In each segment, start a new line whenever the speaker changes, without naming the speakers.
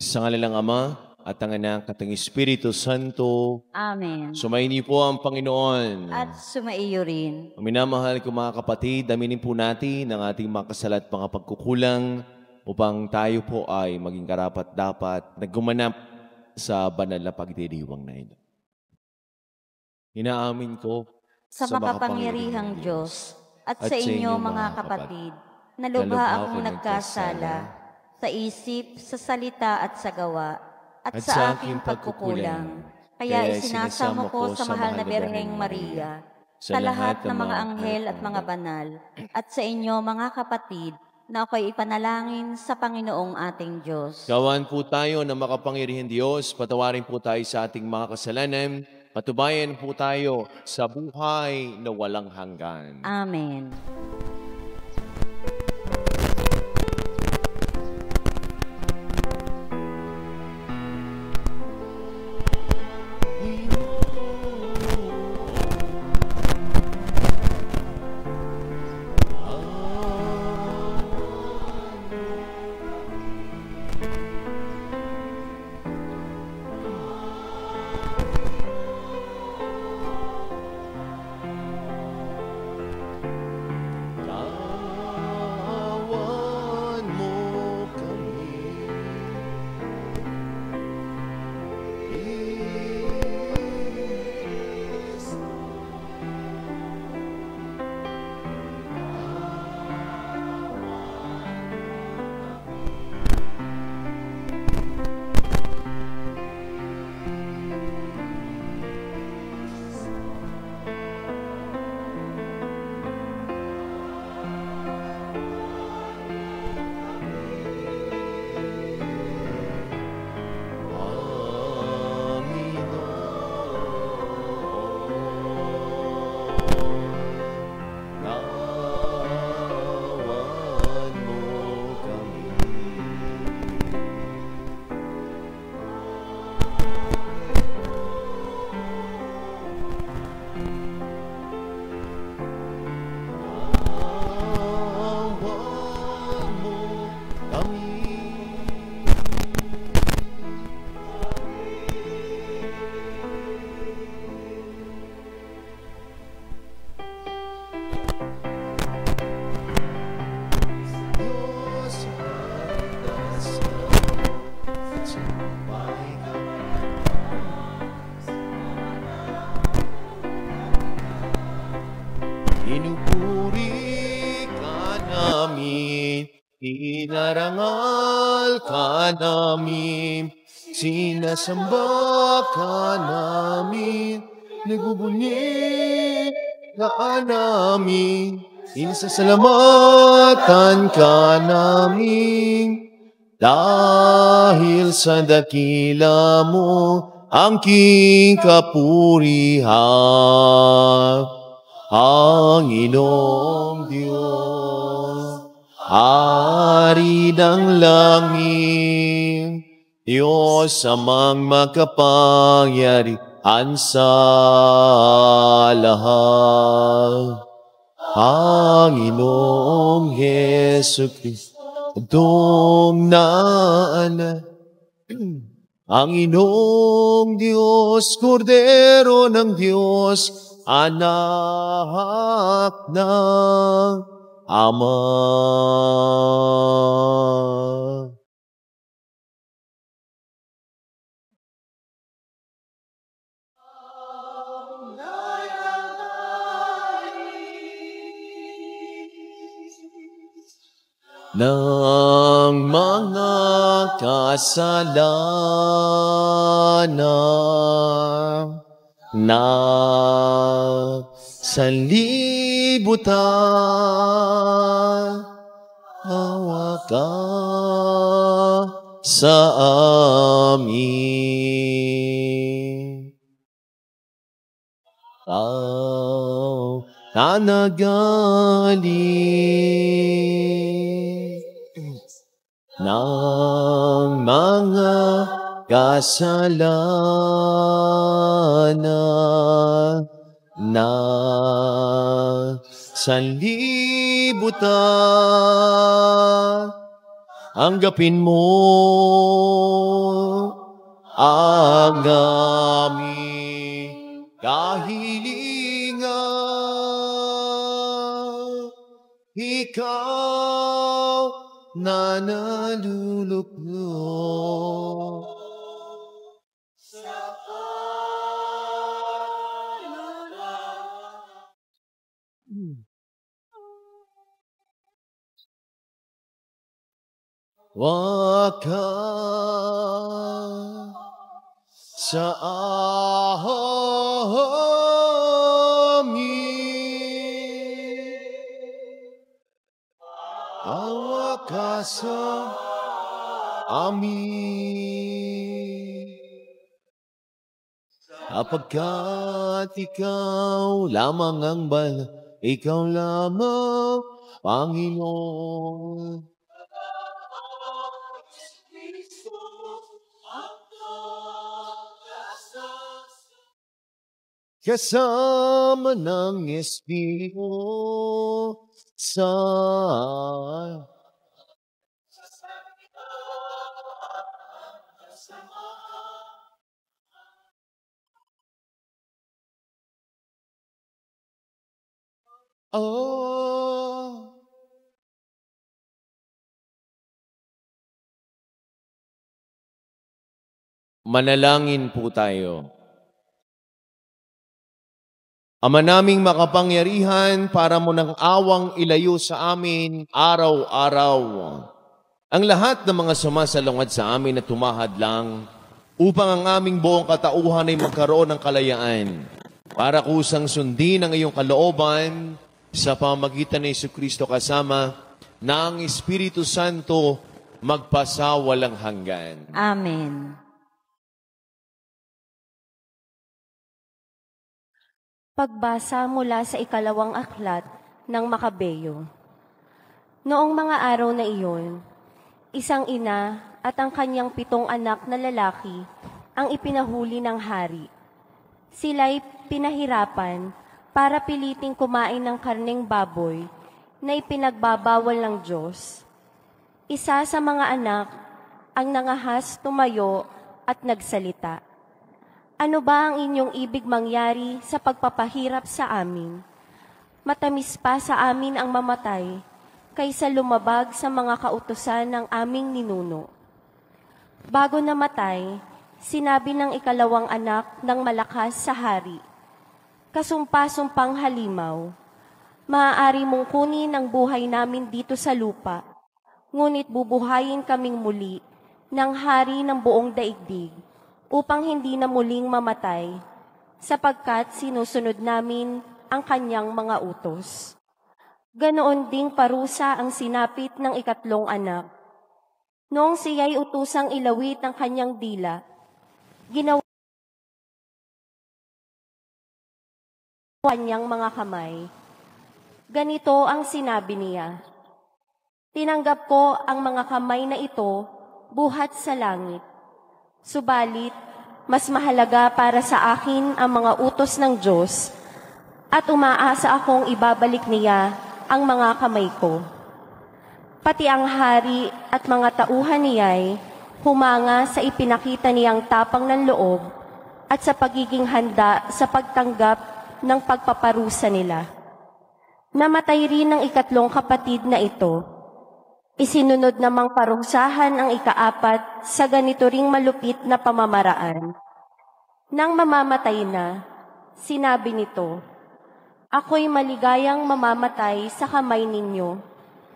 Sa ngalan ng Ama, at ng Anak, at ng Espiritu Santo.
Amen.
Sumaini po ang Panginoon.
At sumaiyo rin.
Ang minamahal ko mga kapatid, aminin po natin ang ating mga kasala at mga pagkukulang upang tayo po ay maging karapat-dapat na gumanap sa banal na pagdiriwang na ito. Inaamin ko
Sa makapangyarihang Diyos at sa inyo mga kapatid, na lubha akong nagkasala sa isip, sa salita at sa gawa, at sa aking pagkukulang. Kaya isinasamo ko sa mahal na Birheng Maria, sa lahat ng mga anghel at mga banal, at sa inyo mga kapatid, na ako'y ipanalangin sa Panginoong ating Diyos.
Gawan po tayo ng makapangyarihang Diyos, patawarin po tayo sa ating mga kasalanan, patubayan po tayo sa buhay na walang hanggan.
Amen.
Inupuri ka namin, inarangal ka namin, sinasamba ka namin, nagbubunyi ka namin, inasasalamatan ka namin. Dahil sa dakila mo, ang king kapurihan. Panginoong Diyos, Hari ng langit, Diyos amang makapangyarihan sa lahat. Panginoong Jesucristo, Dong na anak, ang Inoong Diyos, Kordero ng Diyos, anak ng Ama. Ng mga kasalanan na sanlibutan, awa ka sa amin. Tao na nagaling ng mga kasalanan na sanlibutan, Tanggapin mo ang aming kahilingan. Ikaw na naluluklok sa kaluluwa. Huwag ka sa amin. Awa ka sa amin. Sapagkat ikaw lamang ang ikaw lamang, Panginoon. Kasama ng Espiritu Santo. Oh. Manalangin po tayo. Ama naming makapangyarihan, para mo ng awang ilayo sa amin araw-araw ang lahat ng mga sumasalungad sa amin at tumahadlang upang ang aming buong katauhan ay magkaroon ng kalayaan para kusang sundin ang iyong kalooban sa pamamagitan ni Jesucristo kasama ng Espiritu Santo magpasawalang hanggan.
Amen. Pagbasa mula sa ikalawang aklat ng Makabeyo. Noong mga araw na iyon, isang ina at ang kanyang 7 anak na lalaki ang ipinahuli ng hari. Sila'y pinahirapan para piliting kumain ng karneng baboy na ipinagbabawal ng Diyos. Isa sa mga anak ang nangahas tumayo at nagsalita. Ano ba ang inyong ibig mangyari sa pagpapahirap sa amin? Matamis pa sa amin ang mamatay kaysa lumabag sa mga kautusan ng aming ninuno. Bago namatay, sinabi ng ikalawang anak ng malakas sa hari, "Kasumpa-sumpang halimaw, maaari mong kunin ang buhay namin dito sa lupa, ngunit bubuhayin kaming muli ng hari ng buong daigdig, upang hindi na muling mamatay, sapagkat sinusunod namin ang kanyang mga utos." Ganoon ding parusa ang sinapit ng ikatlong anak. Noong siya'y utusang ilawit ang kanyang dila, ginawa kanyang mga kamay. Ganito ang sinabi niya, "Tinanggap ko ang mga kamay na ito buhat sa langit. Subalit, mas mahalaga para sa akin ang mga utos ng Diyos at umaasa akong ibabalik niya ang mga kamay ko." Pati ang hari at mga tauhan niya'y humanga sa ipinakita niyang tapang ng loob at sa pagiging handa sa pagtanggap ng pagpaparusa nila. Namatay rin ang ikatlong kapatid na ito. Isinunod namang parusahan ang ikaapat sa ganito ring malupit na pamamaraan. Nang mamamatay na, sinabi nito, "Ako'y maligayang mamamatay sa kamay ninyo,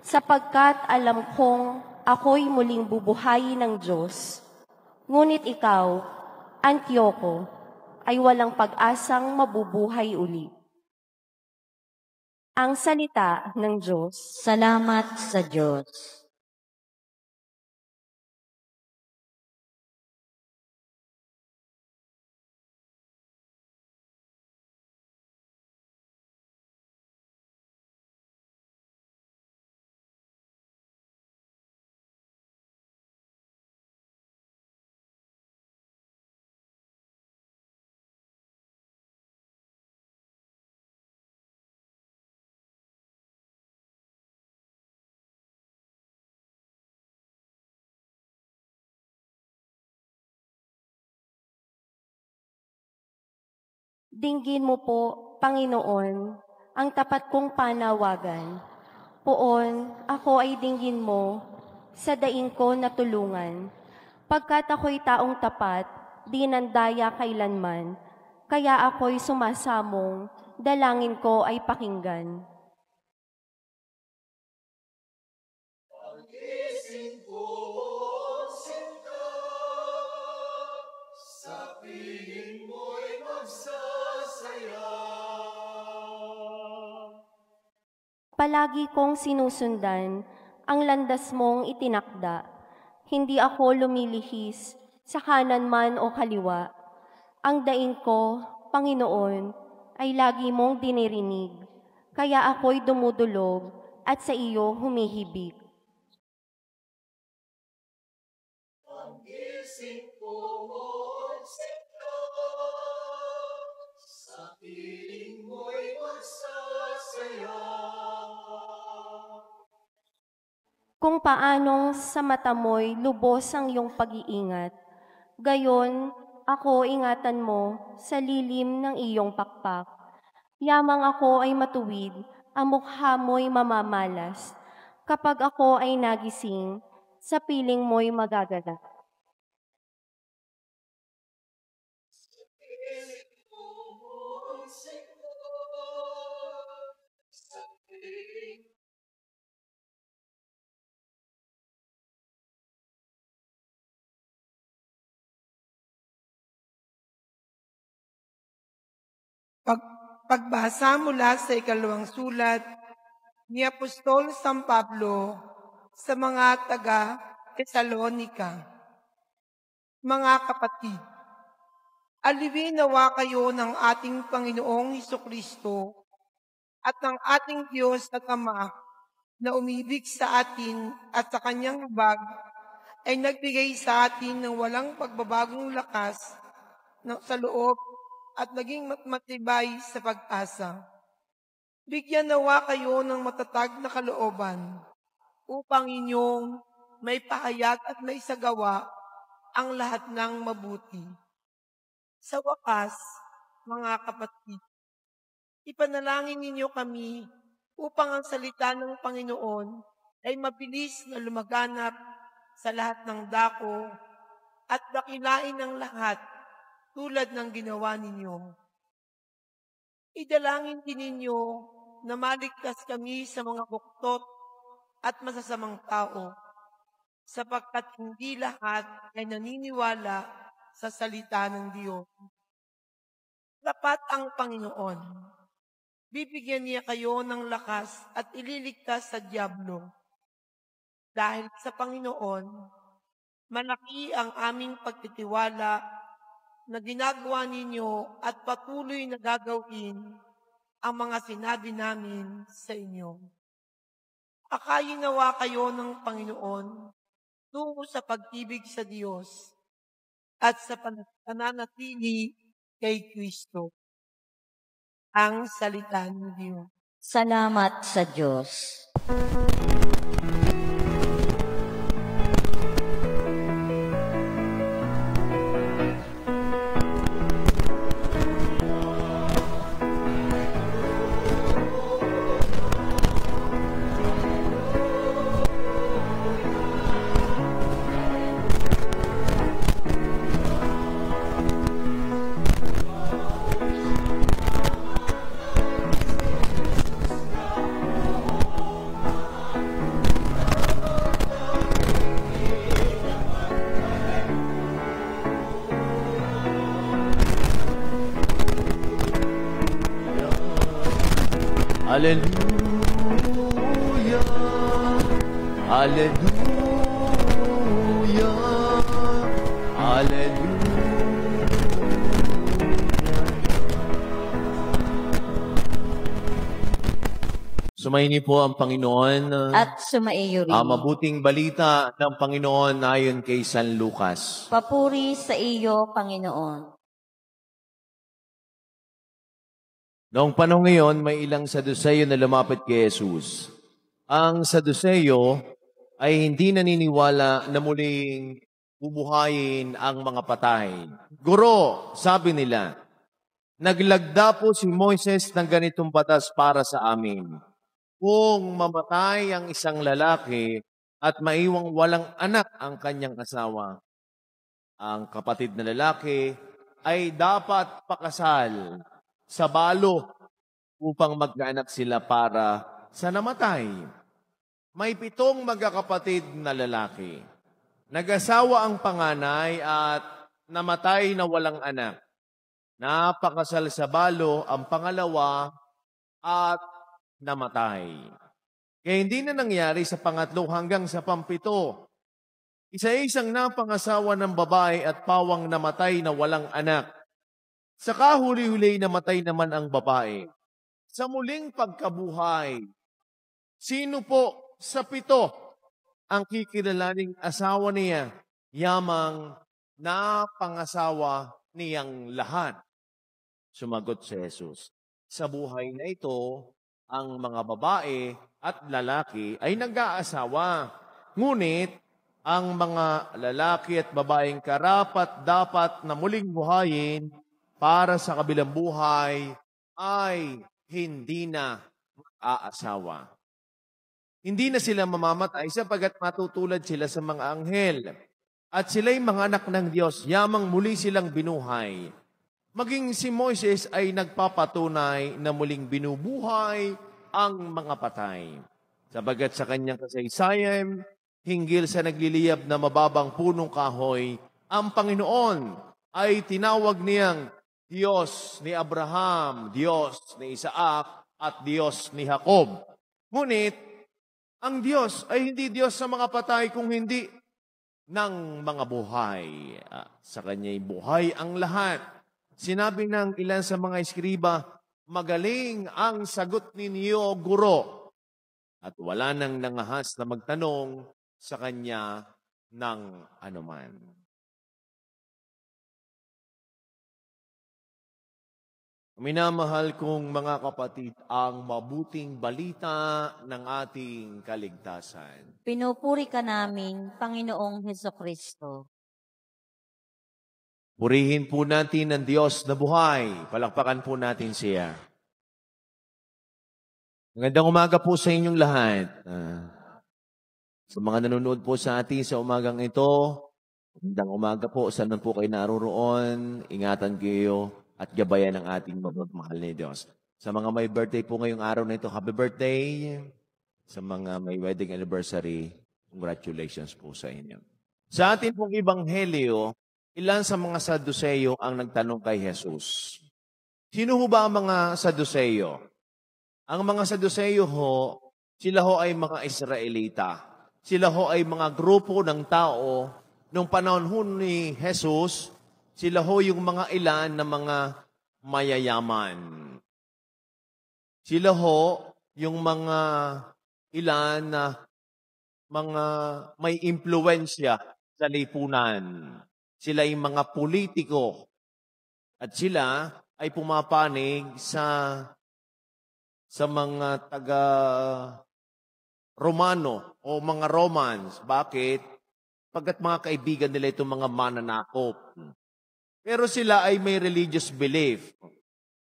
sapagkat alam kong ako'y muling bubuhayin ng Diyos. Ngunit ikaw, Antioco, ay walang pag-asang mabubuhay uli." Ang salita ng Diyos.
Salamat sa Diyos.
Dinggin mo po, Panginoon, ang tapat kong panawagan. Poon, ako ay dinggin mo sa daing ko na tulungan. Pagkat ako'y taong tapat, di nandaya kailanman, kaya ako'y sumasamong, dalangin ko ay pakinggan. Palagi kong sinusundan ang landas mong itinakda. Hindi ako lumilihis sa kanan man o kaliwa. Ang daing ko, Panginoon, ay lagi mong dinirinig. Kaya ako'y dumudulog at sa iyo humihibig.
Pag-isip ko, sa piling mo'y magsasaya.
Kung paanong sa mata mo'y lubos ang iyong pag-iingat, gayon ako ingatan mo sa lilim ng iyong pakpak. Yamang ako ay matuwid, ang mukha mo'y mamamalas. Kapag ako ay nagising, sa piling mo'y magagalak.
Pagbasa mula sa ikalawang sulat ni Apostol San Pablo sa mga taga-Tesalonika. Mga kapatid, aliwin nawa kayo ng ating Panginoong Hesukristo at ng ating Diyos at Ama na umibig sa atin at sa kanyang habag ay nagbigay sa atin ng walang pagbabagong lakas sa loob at naging matibay sa pag-asa. Bigyan nawa kayo ng matatag na kalooban upang inyong may pahayag at may sagawa ang lahat ng mabuti. Sa wakas, mga kapatid, ipanalangin ninyo kami upang ang salita ng Panginoon ay mabilis na lumaganap sa lahat ng dako at dakilain ng lahat tulad ng ginawa ninyo. Idalangin din ninyo na maligtas kami sa mga buktot at masasamang tao, sapagkat hindi lahat ay naniniwala sa salita ng Diyos. Tapat ang Panginoon. Bibigyan niya kayo ng lakas at ililigtas sa dyablo. Dahil sa Panginoon, malaki ang aming pagtitiwala na ginagawa ninyo at patuloy na gagawin ang mga sinabi namin sa inyo. Akayin nawa kayo ng Panginoon tungo sa pag-ibig sa Diyos at sa pananatili kay Kristo. Ang salita ng Diyos.
Salamat sa Diyos.
Hallelujah, Hallelujah, Hallelujah. Sumaini po ang Panginoon
At sumaiyo rin.
ang mabuting balita ng Panginoon ayon kay San Lucas.
Papuri sa iyo, Panginoon.
Noong panahon ngayon, may ilang Saduseyo na lumapit kay Jesus. Ang Saduseyo ay hindi naniniwala na muling bubuhayin ang mga patay. Guro, sabi nila, Naglagda po si Moises ng ganitong batas para sa amin. Kung mamatay ang isang lalaki at maiwang walang anak ang kanyang asawa, ang kapatid na lalaki ay dapat pakasal sa balo upang magkaanak sila para sa namatay. May 7 magkakapatid na lalaki. Nag-asawa ang panganay at namatay na walang anak. Napakasal sa balo ang pangalawa at namatay. Kaya hindi na nangyari sa pangatlo hanggang sa pampito. Isa-isang napangasawa ng babae at pawang namatay na walang anak. Sa kahuli-huli namatay naman ang babae. Sa muling pagkabuhay, sino po sa 7 ang kikilalaning asawa niya, yamang napangasawa niyang lahat? Sumagot si Jesus, sa buhay na ito, ang mga babae at lalaki ay nag-aasawa. Ngunit, ang mga lalaki at babaeng karapat-dapat na muling buhayin para sa kabilang buhay ay hindi na mag-aasawa. Hindi na sila mamamatay sapagat matutulad sila sa mga anghel. At sila'y mga anak ng Diyos, yamang muli silang binuhay. Maging si Moises ay nagpapatunay na muling binubuhay ang mga patay. Sabagat sa kanyang kasaysayan, hinggil sa nagliliyab na mababang punong kahoy, ang Panginoon ay tinawag niyang Diyos ni Abraham, Diyos ni Isaac, at Diyos ni Jacob. Ngunit, ang Diyos ay hindi Diyos sa mga patay kung hindi ng mga buhay. Sa kanya'y buhay ang lahat. Sinabi ng ilan sa mga eskriba, magaling ang sagot ninyo, guro. At wala nang nangahas na magtanong sa kanya ng anuman. Minamahal kong mga kapatid, ang mabuting balita ng ating kaligtasan.
Pinupuri ka namin, Panginoong Hesukristo.
Purihin po natin ang Diyos na buhay. Palakpakan po natin siya. Magandang umaga po sa inyong lahat. Sa mga nanonood po sa atin sa umagang ito, magandang umaga po. Saan man po kayo naroon, ingatan kayo at gabayan ng ating mapagmahal ni Diyos. Sa mga may birthday po ngayong araw na ito, happy birthday. Sa mga may wedding anniversary, congratulations po sa inyo. Sa ating pong Ebanghelyo, ilan sa mga Saduseyo ang nagtanong kay Jesus. Sino ho ba ang mga Saduseyo? Ang mga Saduseyo ho, sila ho ay mga Israelita. Sila ho ay mga grupo ng tao nung panahon ho ni Jesus, sila ho yung mga ilan na mga mayayaman. Sila ho yung mga ilan na mga may impluensya sa lipunan. Sila ay mga politiko at sila ay pumapanig sa mga taga-Romano o mga Romans. Bakit? Pagkat mga kaibigan nila itong mga mananakop. Pero sila ay may religious belief.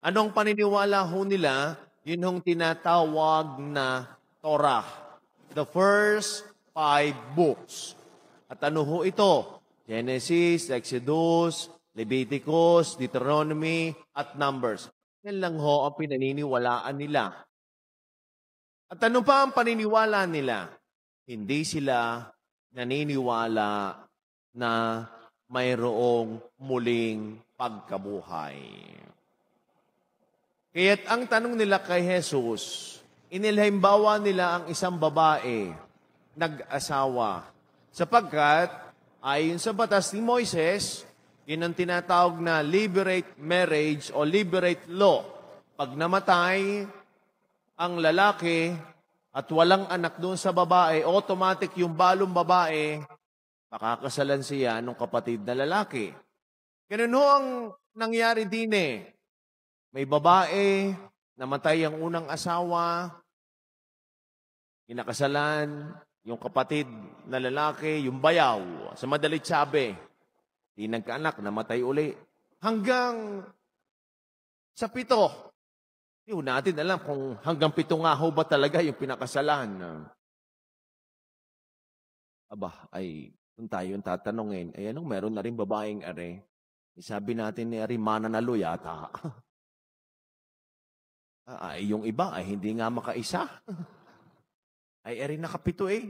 Anong paniniwala ho nila? Yun hong tinatawag na Torah. The first 5 books. At ano ho ito? Genesis, Exodus, Leviticus, Deuteronomy, at Numbers. Yan lang ho ang pinaniniwalaan nila. At ano pa ang paniniwala nila? Hindi sila naniniwala na mayroong muling pagkabuhay. Kaya't ang tanong nila kay Jesus, inilhaimbawa nila ang isang babae, nag-asawa, sapagkat ayon sa batas ni Moises, yun ang tinatawag na liberate marriage o liberate law. Pag namatay ang lalaki at walang anak doon sa babae, automatic yung balong babae, pakakasalan siya ng kapatid na lalaki. Ganun ho ang nangyari din eh. May babae, namatay ang unang asawa, kinakasalan, yung kapatid na lalaki, yung bayaw, sa madalit sabi, di nagkaanak, namatay uli. Hanggang Sa 7. Hindi natin alam kung hanggang 7 nga ho ba talaga yung pinakasalan. Aba, ay kung tayo yung tatanungin, ay anong meron na rin babaeng are? Sabi natin ni Ari, mananalo yata. Ay, yung iba ay hindi nga makaisa. Ay ari nakapito eh.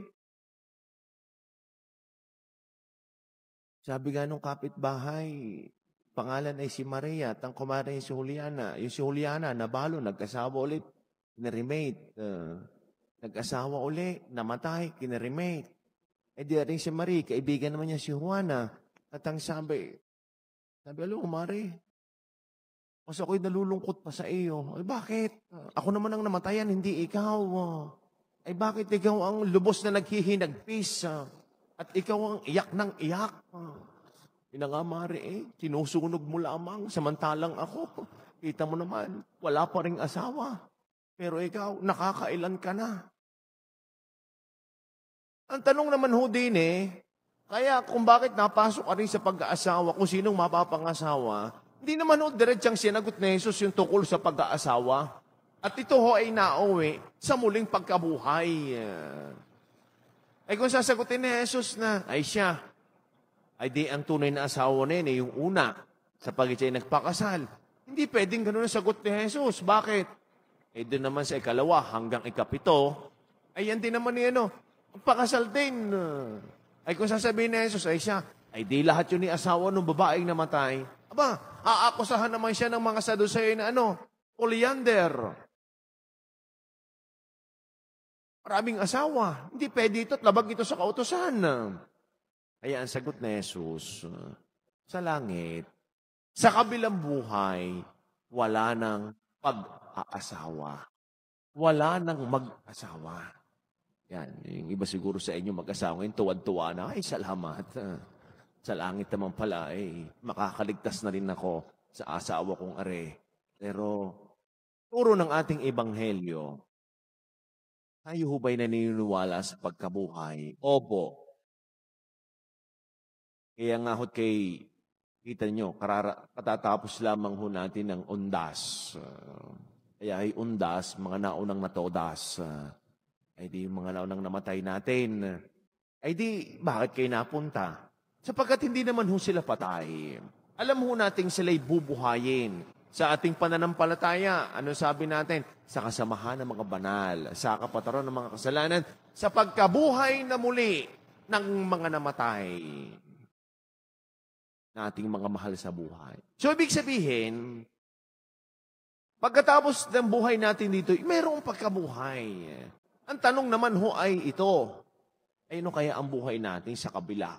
Sabi nga nung kapitbahay, pangalan ay si Maria at ang kumare ay si Juliana. Yung si Juliana, nabalo, nag-asawa ulit, kinaremate. Nag-asawa ulit, namatay, kinaremate. Di rin si Marie, kaibigan naman niya si Juana. At ang sabi, alam mo, Mari, mas ako'y nalulungkot pa sa iyo. Ay, bakit? Ako naman ang namatayan, hindi ikaw. Ay, bakit ikaw ang lubos na naghihinagpis? At ikaw ang iyak ng iyak. Ina nga, Mari, sinusunog mo lamang, samantalang ako. Kita mo naman, wala pa ring asawa. Pero ikaw, nakakailan ka na. Ang tanong naman ho din kaya kung bakit napasok ka rin sa pag-aasawa, kung sinong mapapangasawa, hindi naman ho diretsang sinagot ni Jesus yung tukol sa pag-aasawa. At ito ho ay nauwi sa muling pagkabuhay. Ay kung sasagutin ni Jesus na, ay siya, ay di ang tunay na asawa na yung una, sa pag-itay nagpakasal. Hindi pwedeng ganun ang sagot ni Jesus. Bakit? Doon naman sa 2 hanggang 7, ay yan din naman ni pakasal din. Ay kung sasabihin ni Jesus, ay siya, ay di lahat yun ni asawa ng babaeng namatay. Aba, aakusahan naman siya ng mga Saduceo na polyandry. Maraming asawa. Hindi pwede ito at labag ito sa kautusan. Kaya ang sagot ni Jesus, sa langit, sa kabilang buhay, wala nang pag-aasawa. Wala nang mag-asawa. Yan, yung iba siguro sa inyo mag-asawa ngayon, tuwad-tuwa na, ay salamat. Sa langit naman pala, makakaligtas na rin ako sa asawa kong are. Pero, turo ng ating ebanghelyo, tayo ho ba'y naniniwala sa pagkabuhay? Opo. Kaya nga ho kita nyo, katatapos lamang ho natin ng undas. Kaya ay undas, mga naunang natodas. Ay di yung mga naunang namatay natin. Ay di, bakit kayo napunta? Sapagkat hindi naman ho sila patay. Alam ho natin sila'y bubuhayin. Sa ating pananampalataya, ano sabi natin? Sa kasamahan ng mga banal, sa kapataran ng mga kasalanan, sa pagkabuhay na muli ng mga namatay na ating mga mahal sa buhay. So, ibig sabihin, pagkatapos ng buhay natin dito, mayroong pagkabuhay. Ang tanong naman ho ay ito, ay ano kaya ang buhay natin sa kabila?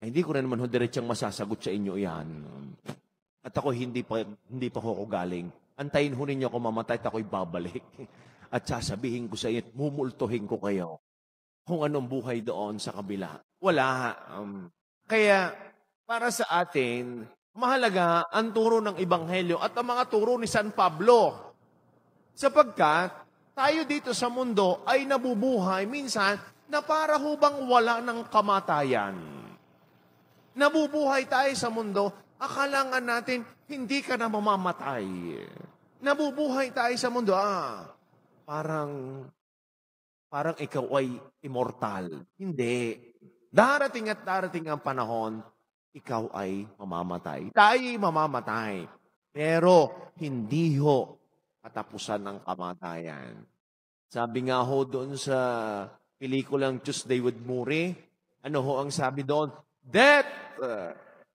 Ay, hindi ko rin naman ho diretsyang masasagot sa inyo yan. At ako hindi pa ho ako galing. Antayin ho ninyo ako mamatay at ako'y babalik. At sasabihin ko sa inyo, mumultuhin ko kayo kung anong buhay doon sa kabila. Wala. Kaya, para sa atin, mahalaga ang turo ng Ebanghelyo at ang mga turo ni San Pablo. Sapagkat, tayo dito sa mundo ay nabubuhay minsan na para hubang wala ng kamatayan. Nabubuhay tayo sa mundo, akalangan natin hindi ka na mamamatay. Nabubuhay tayo sa mundo, parang ikaw ay immortal. Hindi. Darating at darating ang panahon, ikaw ay mamamatay. Tayo ay mamamatay. Pero hindi ho katapusan ng kamatayan. Sabi nga ho doon sa pelikulang Tuesday with Morrie, ano ho ang sabi doon? Death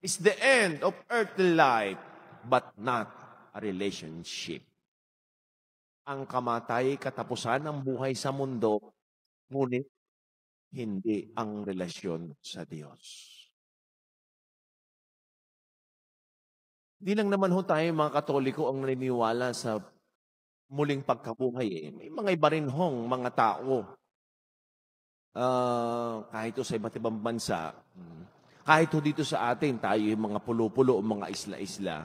is the end of earthly life, but not a relationship. Ang kamatay, katapusan ng buhay sa mundo, ngunit hindi ang relasyon sa Diyos. Hindi lang naman ho tayo mga Katoliko ang naniniwala sa muling pagkabuhay. May mga iba rin hong mga tao. Kahit sa iba't ibang bansa, kahit dito sa atin, tayo yung mga pulo-pulo o mga isla-isla.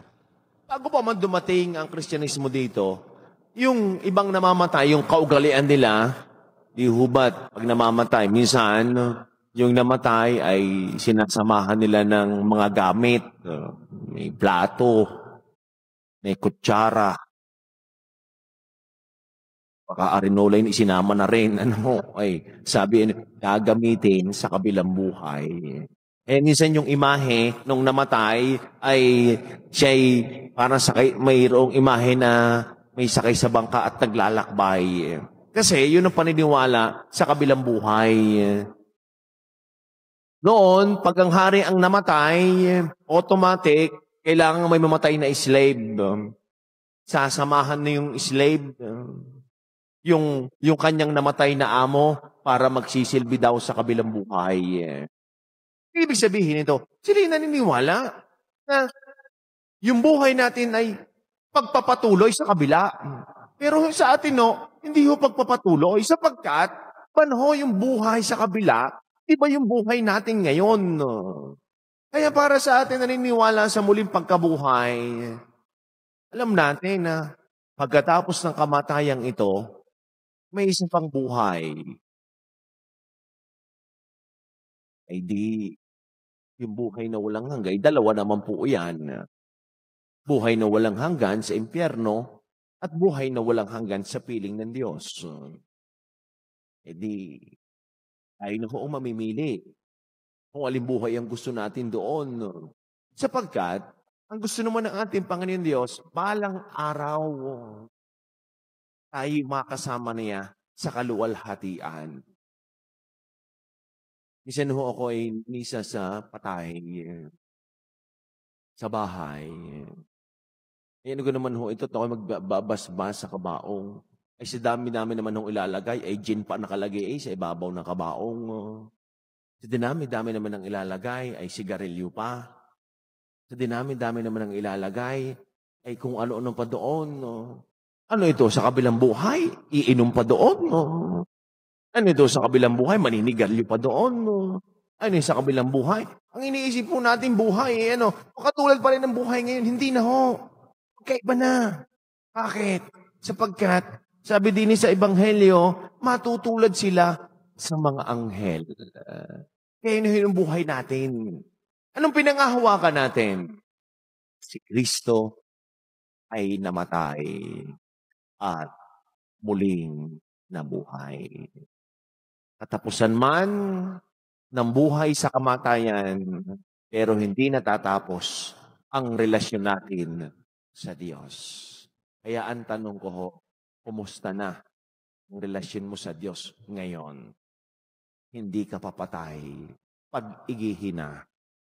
Bago pa man dumating ang Kristyanismo dito, yung ibang namamatay, yung kaugalian nila, di hubat, pag namamatay, minsan, yung namatay ay sinasamahan nila ng mga gamit, may plato, may kutsara. Baka arinolay isinama na rin. Ay, sabi, gagamitin sa kabilang buhay. Minsan yung imahe nung namatay ay siya'y parang mayroong imahe na may sakay sa bangka at naglalakbay. Kasi yun ang paniniwala sa kabilang buhay. Noon, pag ang hari ang namatay, automatic, kailangan may mamatay na slave. Sasamahan na yung slave, yung kanyang namatay na amo para magsisilbi daw sa kabilang buhay. Ibig sabihin ito, sila naniniwala na yung buhay natin ay pagpapatuloy sa kabila. Pero sa atin, hindi ho pagpapatuloy sapagkat panho yung buhay sa kabila, iba yung buhay natin ngayon. Kaya para sa atin naniniwala sa muling pagkabuhay, alam natin na pagkatapos ng kamatayang ito, may isang pang buhay. Ay di, yung buhay na walang hanggan, dalawa naman po yan. Buhay na walang hanggan sa impyerno at buhay na walang hanggan sa piling ng Diyos. Eh di, tayo na kung mamimili kung alin buhay ang gusto natin doon. Sapagkat, ang gusto naman ng ating Panginoon Diyos, balang araw, tayo makasama niya sa kaluwalhatian. Minsan ho ako ay misa sa patay, sa bahay. Ano ko naman ho, ito ako magbabasbas sa kabaong. Ay sa dami-dami naman hong ilalagay, ay gin pa nakalagay sa ibabaw ng kabaong. Sa dinami-dami naman ang ilalagay, ay sigarilyo pa. Sa dinami-dami naman ang ilalagay, ay kung ano-ano pa doon. Ano ito, sa kabilang buhay? Iinom pa doon? Ano ito, sa kabilang buhay? Maninigalyo pa doon? Ano sa kabilang buhay? Ang iniisip po natin buhay, katulad pa rin ng buhay ngayon, hindi na ho. Kaiba na. Bakit? Sapagkat, sabi din sa Ebanghelyo, matutulad sila sa mga anghel. Kaya yun yung buhay natin. Anong pinangahawakan natin? Si Kristo ay namatay at muling nabuhay. Katapusan man ng buhay sa kamatayan, pero hindi natatapos ang relasyon natin sa Diyos. Kaya ang tanong ko ho, kumusta na ang relasyon mo sa Diyos ngayon? Hindi ka papatay. Pag-igihin na.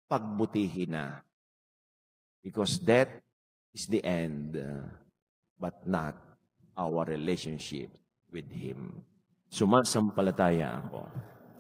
Pagbutihin na. Because death is the end, but not our relationship with Him. Sumasampalataya ako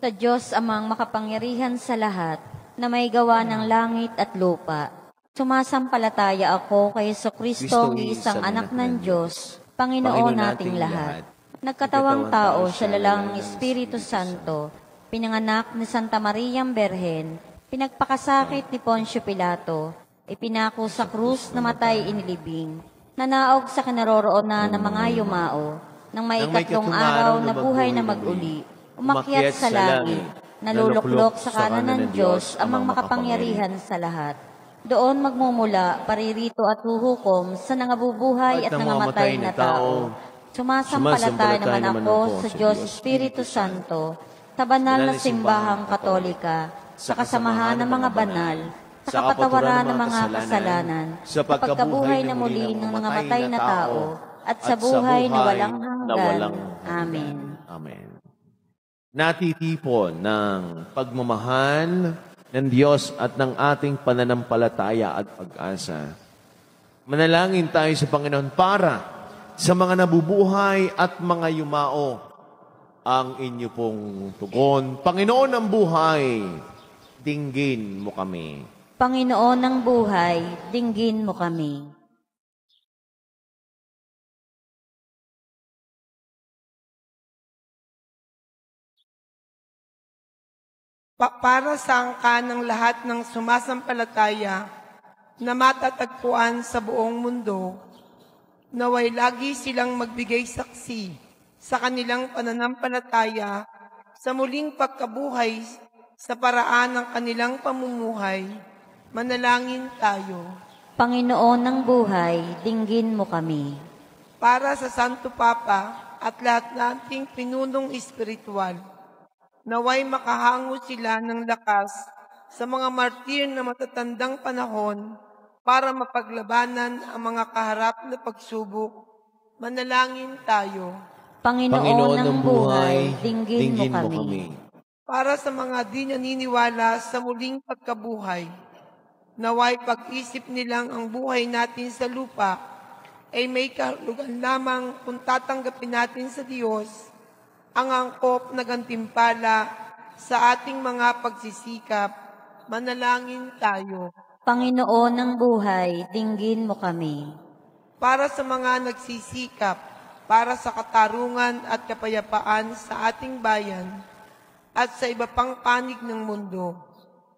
Sa Diyos amang makapangyarihan sa lahat, na may gawa ng langit at lupa. Sumasampalataya ako kay Jesucristo, isang anak ng Diyos, Panginoon nating lahat. Nagkatawang tao sa lalang Espiritu Santo, pinanganak ni Santa Mariang Berhen, pinagpakasakit ni Poncio Pilato, ipinako sa krus, namatay inilibing, nanaog sa kinaroroonan ng mga yumao, nang may ikatlong araw na buhay na mag-uli, umakyat sa langit, naluluklok sa kanan ng Diyos amang makapangyarihan sa lahat. Doon magmumula, paririto at huhukom sa nangabubuhay at nangamatay na tao. Sumasampalataya naman ako sa Diyos Espiritu Santo, sa banal na simbahang katolika, sa kasamahan ng mga banal, sa kapatawaran ng mga kasalanan, sa pagkabuhay na muli ng nangamatay na tao, at sa buhay na walang hanggan. Amen.
Amen. Natitipon ng pagmamahal ng Diyos at ng ating pananampalataya at pag-asa. Manalangin tayo sa Panginoon para sa mga nabubuhay at mga yumao ang inyo pong tugon. Panginoon ng buhay, dinggin mo kami.
Panginoon ng buhay, dinggin mo kami.
Para sa angka ng lahat ng sumasampalataya na matatagpuan sa buong mundo, naway lagi silang magbigay saksi sa kanilang pananampalataya sa muling pagkabuhay sa paraan ng kanilang pamumuhay. Manalangin tayo.
Panginoon ng buhay, dinggin mo kami.
Para sa Santo Papa at lahat nating pinunong espiritual, naway makahango sila ng lakas sa mga martir na matatandang panahon para mapaglabanan ang mga kaharap na pagsubok. Manalangin tayo.
Panginoon ng buhay, dinggin mo kami.
Para sa mga di naniniwala sa muling pagkabuhay, naway pag-isip nilang ang buhay natin sa lupa ay may kahulugan lamang kung tatanggapin natin sa Diyos ang angkop na gantimpala sa ating mga pagsisikap. Manalangin tayo.
Panginoon ng buhay, dinggin mo kami.
Para sa mga nagsisikap, para sa katarungan at kapayapaan sa ating bayan at sa iba pang panig ng mundo,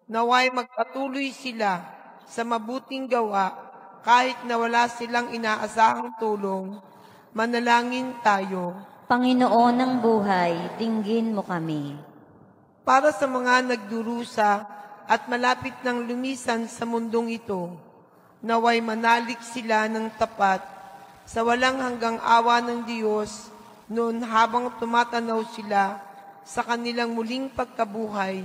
naway magpatuloy sila sa mabuting gawa kahit na wala silang inaasahang tulong. Manalangin tayo.
Panginoon ng buhay, dinggin mo kami.
Para sa mga nagdurusa at malapit ng lumisan sa mundong ito, naway manalig sila ng tapat sa walang hanggang awa ng Diyos noon habang tumatanaw sila sa kanilang muling pagkabuhay.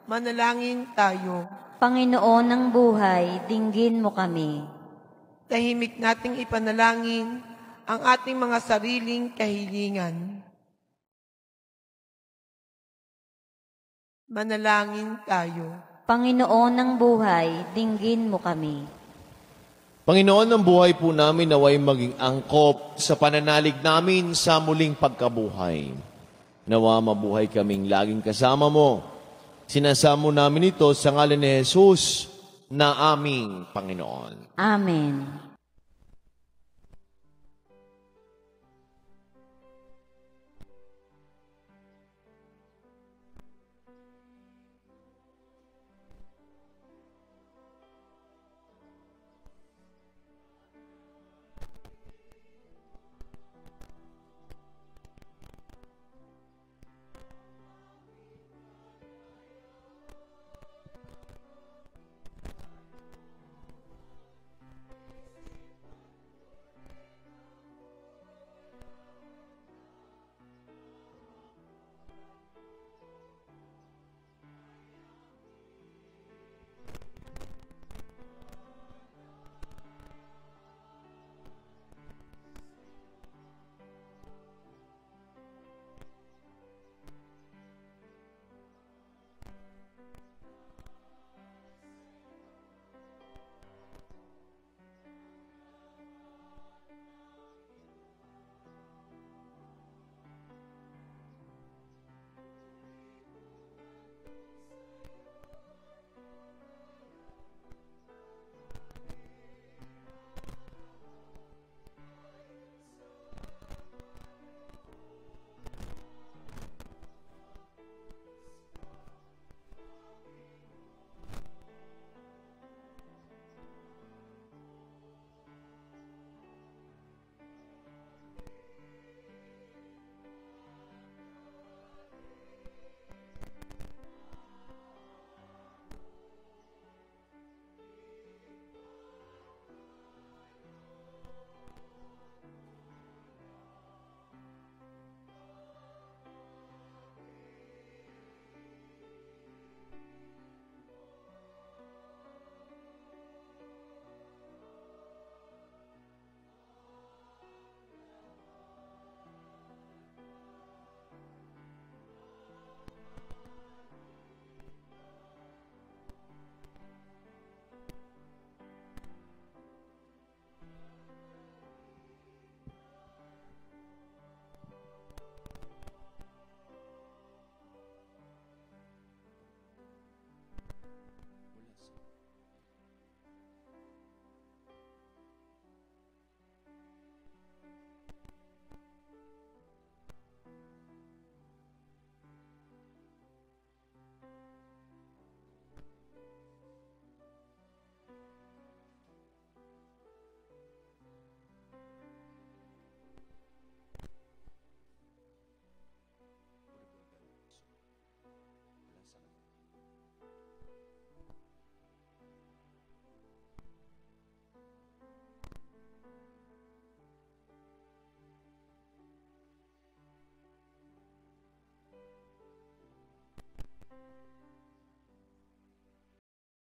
Manalangin tayo.
Panginoon ng buhay, dinggin mo kami.
Tahimik nating ipanalangin ang ating mga sariling kahilingan. Manalangin tayo.
Panginoon ng buhay, dinggin mo kami.
Panginoon ng buhay po namin naway maging angkop sa pananalig namin sa muling pagkabuhay. Nawa mabuhay kaming laging kasama mo. Sinasamo namin ito sa ngalan ni Jesus na aming Panginoon.
Amen.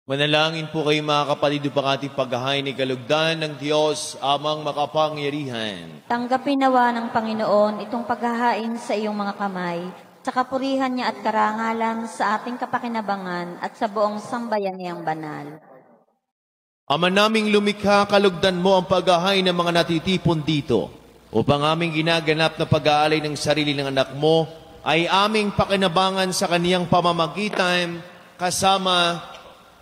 Manalangin po kayo mga kapatid upang ating paghahain ni kalugdan ng Diyos amang makapangyarihan.
Tanggapin nawa ng Panginoon itong paghahain sa iyong mga kamay, sa kapurihan niya at karangalan sa ating kapakinabangan at sa buong sambayan niyang banal.
Ama naming lumikha, kalugdan mo ang paghahain ng mga natitipon dito upang aming ginaganap na pag-aalay ng sarili ng anak mo ay aming pakinabangan sa kaniyang pamamagitan kasama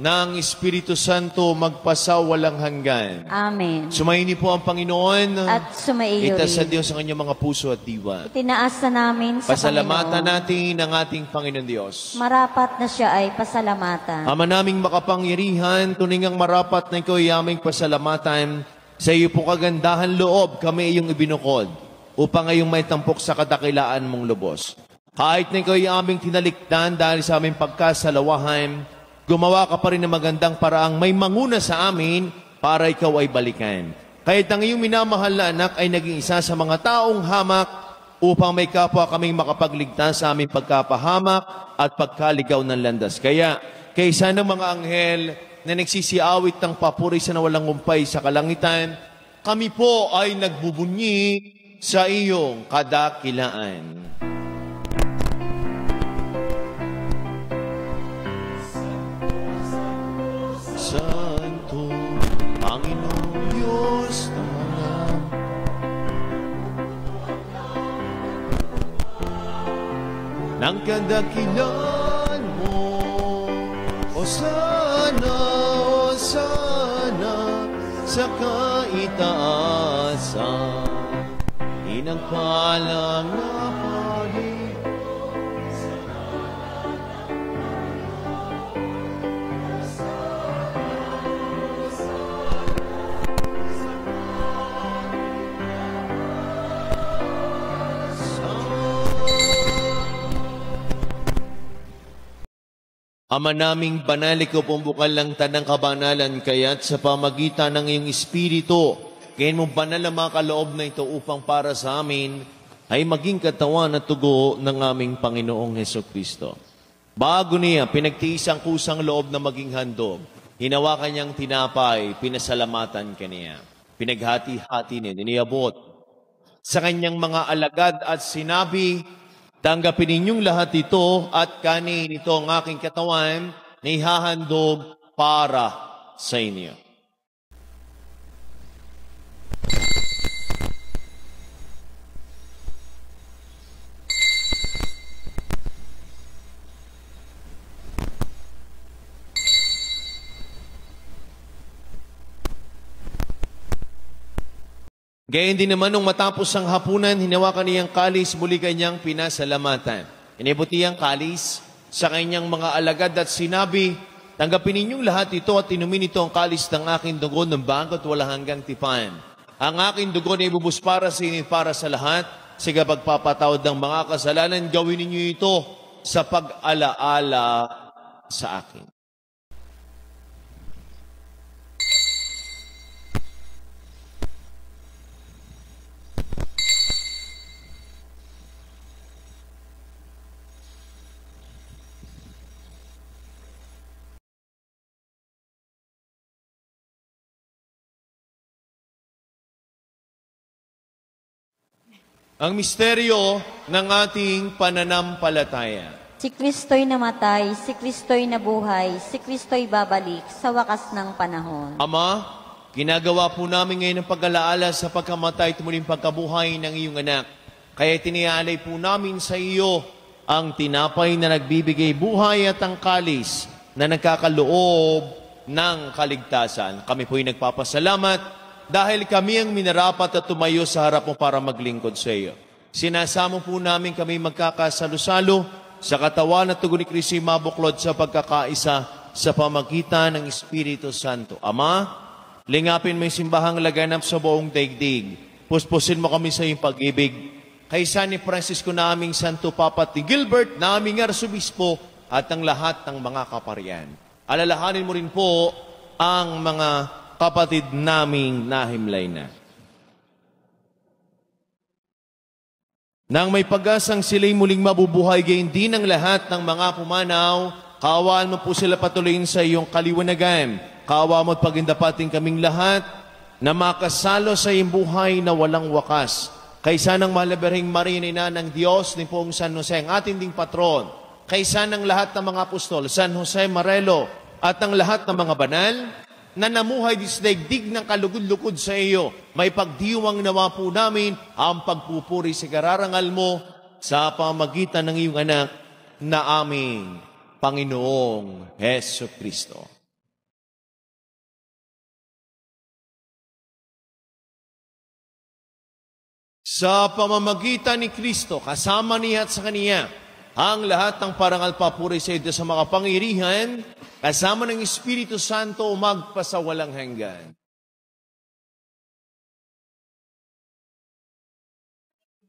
ng Espiritu Santo magpasawalang hanggan.
Amen.
Sumayin niyo po ang Panginoon
At sumaiyo
itaas sa
rin.
Diyos ang kanyang mga puso at diwa.
Itinaas na namin sa
Pasalamatan
Panginoon.
natin ang ating Panginoon Diyos.
Marapat na siya ay pasalamatan.
Ama naming makapangyarihan, tuningang marapat na ikaw ay aming pasalamatan. Sa iyo po kagandahan loob kami iyong ibinukod upang ngayong may tampok sa kadakilaan mong lubos. Kahit na ikaw ay aming tinalikdan dahil sa aming pagkasalawahan, gumawa ka pa rin ng magandang paraang may manguna sa amin para ikaw ay balikan. Kahit ang iyong minamahal na anak ay naging isa sa mga taong hamak upang may kapwa kaming makapagligtas sa aming pagkapahamak at pagkaligaw ng landas. Kaya, kaysa ng mga anghel na nagsisiawit ng papuri sa nawalang umpay sa kalangitan, kami po ay nagbubunyi sa iyong kadakilaan. Santo, Panginoong Diyos ng mga ng kadakilan mo. O sana sa kaitaasan, inagpalang na pari. Ama naming banal, ikaw pumbukal lang tanang kabanalan, kaya't sa pamagitan ng iyong Espiritu, kaya't mo banal ang mga kaloob na ito upang para sa amin ay maging katawan at tugo ng aming Panginoong Hesukristo. Bago niya, pinagtiis ang kusang loob na maging handog. Hinawakan niyang tinapay, pinasalamatan kaniya. Pinaghati-hati niya, niniabot sa kanyang mga alagad at sinabi, tanggapin ninyong lahat ito at kanin ito ang aking katawan na ihahandog para sa inyo. Gayon din naman nung matapos ang hapunan, hinawakan niyang kalis, muli kanyang pinasalamatan. Inibuti ang kalis sa kanyang mga alagad at sinabi, tanggapin ninyong lahat ito at inumin ito ang kalis ng aking dugo ng bago at walang hanggang tipan. Ang aking dugo na ibubus para sa inyo para sa lahat. Sige, pagpapatawad ng mga kasalanan, gawin ninyo ito sa pag-alaala sa akin. Ang misteryo ng ating pananampalataya.
Si Kristo'y namatay, si Kristo'y nabuhay, si Kristo'y babalik sa wakas ng panahon.
Ama, ginagawa po namin ngayon ang pag-alaala sa pagkamatay at muling pagkabuhay ng iyong anak. Kaya tinialay po namin sa iyo ang tinapay na nagbibigay buhay at ang kalis na nagkakaloob ng kaligtasan. Kami po'y nagpapasalamat dahil kami ang minarapat at tumayo sa harap mo para maglingkod sa iyo. Sinasamo po namin kami magkakasalo-salo sa katawan at tugon ni Kristo'y mabuklod sa pagkakaisa sa pamagitan ng Espiritu Santo. Ama, lingapin mo yung simbahang laganap sa buong daigdig. Puspusin mo kami sa iyong pag-ibig. Kaysa ni Francisco na aming Santo Papa at ni Gilbert na aming Arsobispo at ang lahat ng mga kaparian. Alalahanin mo rin po ang mga kapatid naming nahimlay na. Nang may pag-asang sila'y muling mabubuhay, gayon din ang lahat ng mga pumanaw Kaawaan mo po sila patuloyin sa iyong kaliwanagan. Kaawaan mo at pagindapating kaming lahat na makasalo sa iyong buhay na walang wakas. Kaysa ng Malaberhing Maria, Ina ng Diyos, ni Poong San Jose, ang ating ding patron. Kaysa ng lahat ng mga apostol, San Jose Marelo, at ng lahat ng mga banal, na namuhay di sa daigdig ng kalugod-lukod sa iyo, may pagdiwang nawa po namin ang pagpupuri sa kararangal mo sa pamagitan ng iyong anak na aming Panginoong Heso Kristo. Sa pamamagitan ni Kristo, kasama niya at sa Kaniya, ang lahat ng parangal papuri sa ito sa mga pangyarihan, kasama ng Espiritu Santo magpasawalang hanggan.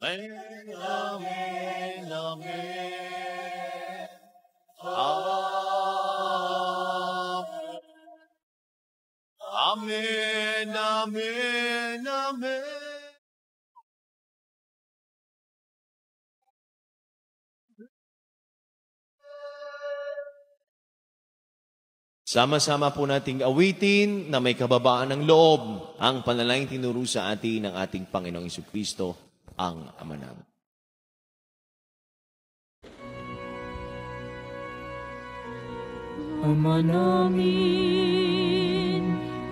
Amen, amen, amen. Amen, amen, amen. Sama-sama po nating awitin na may kababaan ng loob ang panalangin tinuro sa atin ng ating Panginoong Jesucristo, ang Ama namin.
Ama namin,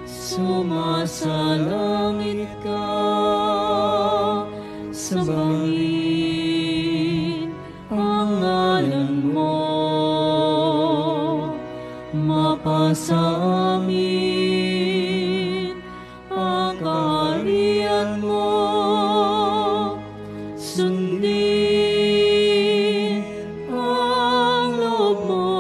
sumasalangit ka, sambahin ang ngalan mo, mapasa amin ang kaharian mo, sundin ang loob mo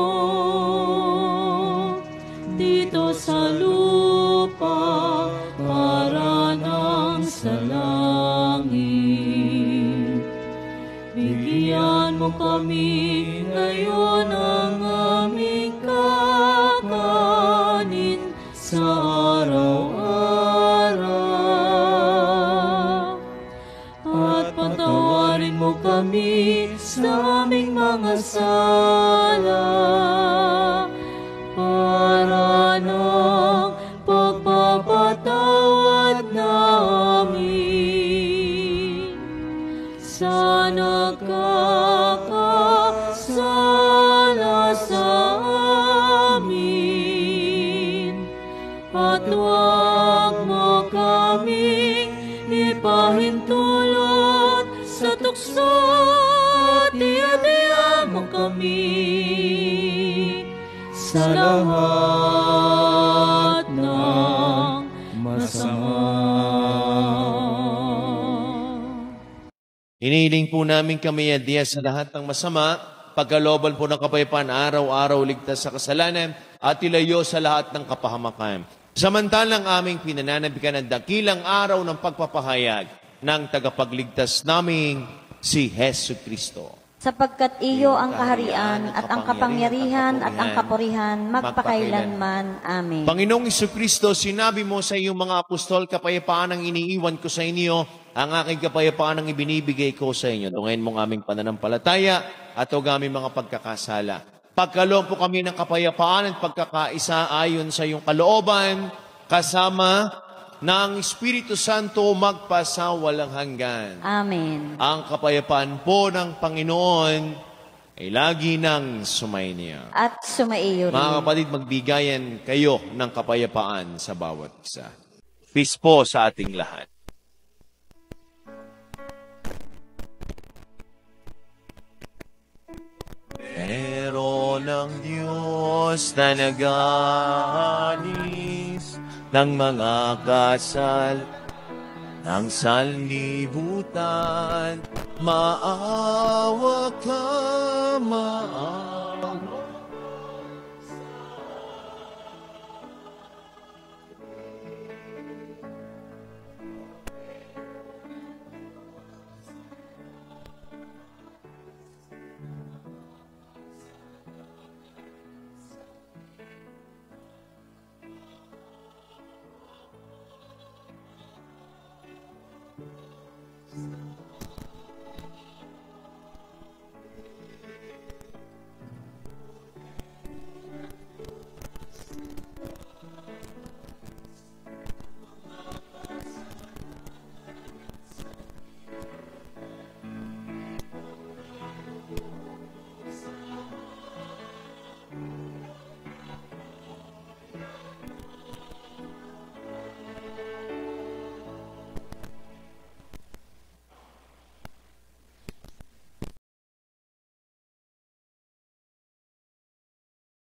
dito sa lupa para nang sa langit. Bigyan mo kami ngayon ang aming kakanin sa araw-araw. At patawarin mo kami sa aming mga sala para ng pagpapatawad namin sa nagkakasala sa amin. At huwag mo kaming ipahintulot sa tukso, at iadya mo kami sa lahat ng masama.
Inihiling po namin kami adya sa lahat ng masama, pagkalooban po ng kapayapaan, araw-araw ligtas sa kasalanan, at ilayo sa lahat ng kapahamakan. Samantalang aming pinananabikan ang dakilang araw ng pagpapahayag ng tagapagligtas naming si Heso Kristo.
Sapagkat iyo ang kaharian at ang kapangyarihan at ang kapurihan magpakailanman. Amen.
Panginoong Jesucristo, sinabi mo sa iyong mga apostol, kapayapaan ang iniiwan ko sa inyo, ang aking kapayapaan ang ibinibigay ko sa inyo. Tungayin mo ang aming pananampalataya at huwag aming mga pagkakasala. Pagkaloob po kami ng kapayapaan at pagkakaisa ayon sa iyong kalooban, kasama ng Espiritu Santo magpasawalang hanggan.
Amen.
Ang kapayapaan po ng Panginoon ay lagi nang sumainyo.
At sumaiyo rin.
Mga kapatid, magbigayan kayo ng kapayapaan sa bawat isa. Peace po sa ating lahat. Meron ng Diyos na nag-aalis ng mga kasal ng sanlibutan. Maawa ka, maawa.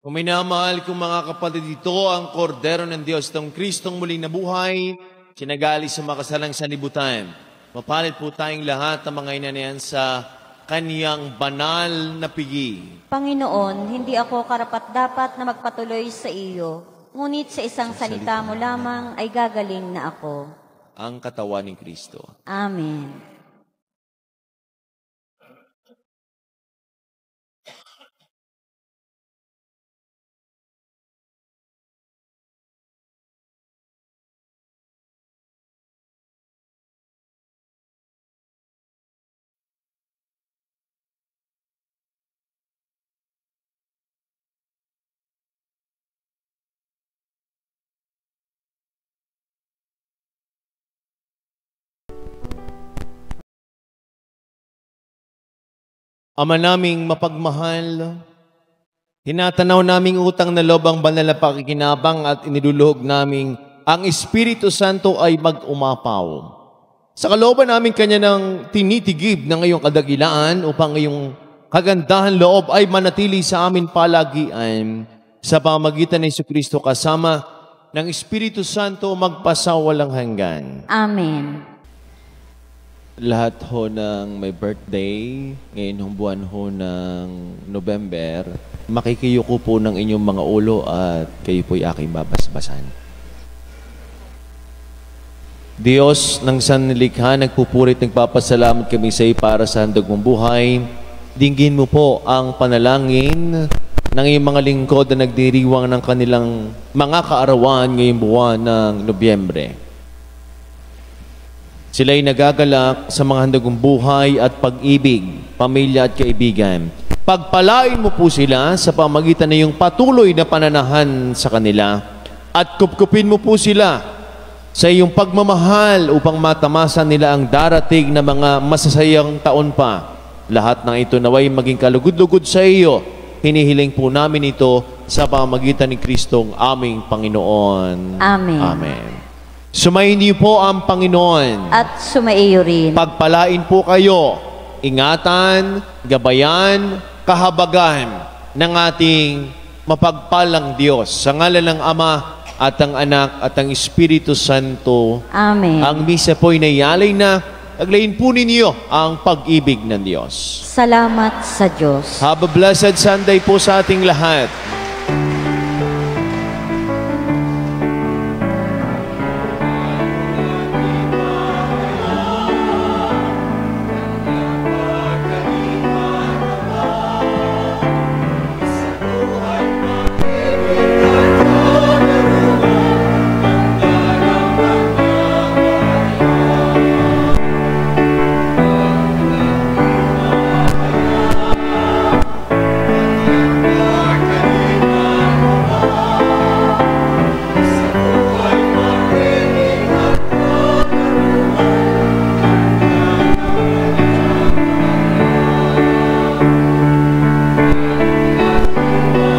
Kung minamahal kong mga kapatid, ito ang kordero ng Diyos, itong Kristong muling nabuhay, sinagali sa makasalang sanlibutan. Mapalit po tayong lahat ng mga inanayan sa kaniyang banal na pigi.
Panginoon, hindi ako karapat-dapat na magpatuloy sa iyo, ngunit sa isang salita mo lamang ay gagaling na ako.
Ang katawan ni Kristo.
Amen.
Ama naming mapagmahal, tinatanaw naming utang na loob ang banal na pakikinabang at iniluluhog naming ang Espiritu Santo ay mag-umapaw. Sa kalooban namin kanya ng tinitigib ng ngayong kadagilaan upang ngayong kagandahan loob ay manatili sa amin palagian sa pamamagitan ni Jesucristo kasama ng Espiritu Santo magpasawalang hanggan.
Amen.
Lahat ho ng may birthday, ngayon hong buwan ho ng November, makikiyuko po ng inyong mga ulo at kayo po'y aking babasbasan. Diyos ng sanlilikha, nagpupurit, nagpapasalamat kami sa iyo para sa handog mong buhay. Dinggin mo po ang panalangin ng iyong mga lingkod na nagdiriwang ng kanilang mga kaarawan ngayong buwan ng Nobyembre. Sila'y nagagalak sa mga handogong buhay at pag-ibig, pamilya at kaibigan. Pagpalain mo po sila sa pamagitan ng iyong patuloy na pananahan sa kanila at kupkupin mo po sila sa iyong pagmamahal upang matamasan nila ang darating na mga masasayang taon pa. Lahat ng ito naway maging kalugod-lugod sa iyo. Hinihiling po namin ito sa pamagitan ni Kristong aming Panginoon.
Amen.
Amen. Sumayin niyo po ang Panginoon.
At sumaiyo rin.
Pagpalain po kayo, ingatan, gabayan, kahabagan ng ating mapagpalang Diyos. Sa ngalan ng Ama at ang Anak at ang Espiritu Santo.
Amen.
Ang misa po'y nayalay na. Aglayin po ninyo ang pag-ibig ng Diyos.
Salamat sa Diyos.
Have a blessed Sunday po sa ating lahat.